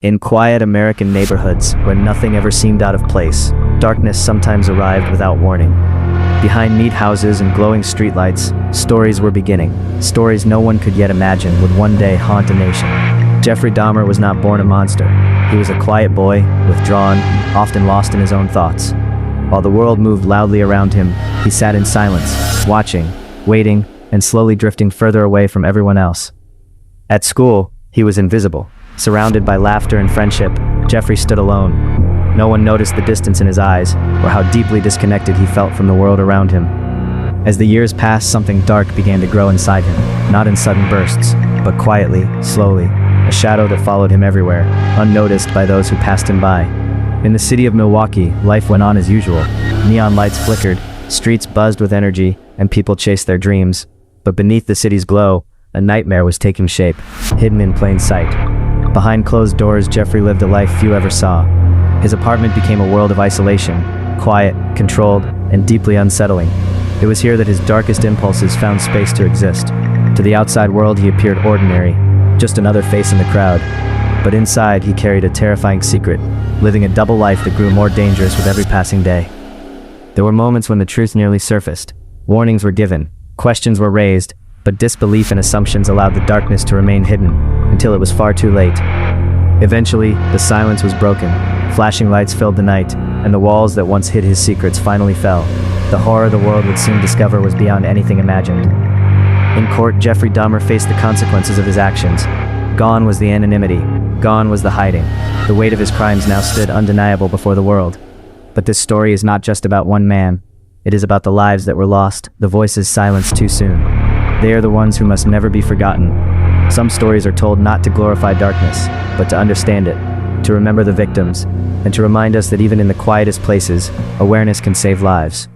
In quiet American neighborhoods where nothing ever seemed out of place, darkness sometimes arrived without warning. Behind neat houses and glowing streetlights, stories were beginning. Stories no one could yet imagine would one day haunt a nation. Jeffrey Dahmer was not born a monster. He was a quiet boy, withdrawn, often lost in his own thoughts. While the world moved loudly around him, he sat in silence, watching, waiting, and slowly drifting further away from everyone else. At school, he was invisible. Surrounded by laughter and friendship, Jeffrey stood alone. No one noticed the distance in his eyes, or how deeply disconnected he felt from the world around him. As the years passed, something dark began to grow inside him, not in sudden bursts, but quietly, slowly, a shadow that followed him everywhere, unnoticed by those who passed him by. In the city of Milwaukee, life went on as usual. Neon lights flickered, streets buzzed with energy, and people chased their dreams. But beneath the city's glow, a nightmare was taking shape, hidden in plain sight. Behind closed doors, Jeffrey lived a life few ever saw. His apartment became a world of isolation, quiet, controlled, and deeply unsettling. It was here that his darkest impulses found space to exist. To the outside world, he appeared ordinary, just another face in the crowd. But inside, he carried a terrifying secret, living a double life that grew more dangerous with every passing day. There were moments when the truth nearly surfaced. Warnings were given, questions were raised, but disbelief and assumptions allowed the darkness to remain hidden, until it was far too late. Eventually, the silence was broken. Flashing lights filled the night, and the walls that once hid his secrets finally fell. The horror the world would soon discover was beyond anything imagined. In court, Jeffrey Dahmer faced the consequences of his actions. Gone was the anonymity. Gone was the hiding. The weight of his crimes now stood undeniable before the world. But this story is not just about one man. It is about the lives that were lost, the voices silenced too soon. They are the ones who must never be forgotten. Some stories are told not to glorify darkness, but to understand it, to remember the victims, and to remind us that even in the quietest places, awareness can save lives.